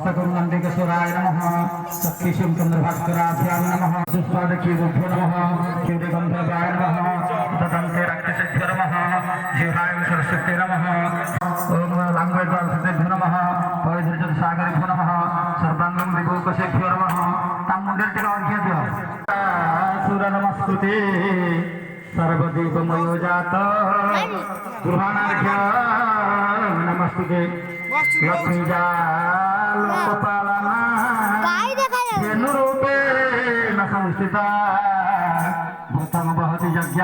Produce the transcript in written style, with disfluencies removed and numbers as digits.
हस्तकुंडलिकेश्वराय नमः सत्किशुं चंद्रभास्कराभ्यां नमः सुस्वादकीरुभ्यो नमः क्षीरगन्धर्वाय नमः तदन्ते रक्तसेभ्यो नमः जीवाय सरस्वते नमः ओम लांगवेद्वारसेभ्यो नमः परिधृजसागरेभ्यो नमः सर्वांगं विभूकसेभ्यो नमः ताम मुंडेर टिका अर्घ्य दियो सुर नमस्कृते सर्वदीपमयो जात गृहाणार्घ्य नमस्ते लक्ष्मी जाल कपालना रूपे न संस्थिता भूतम बहति यज्ञ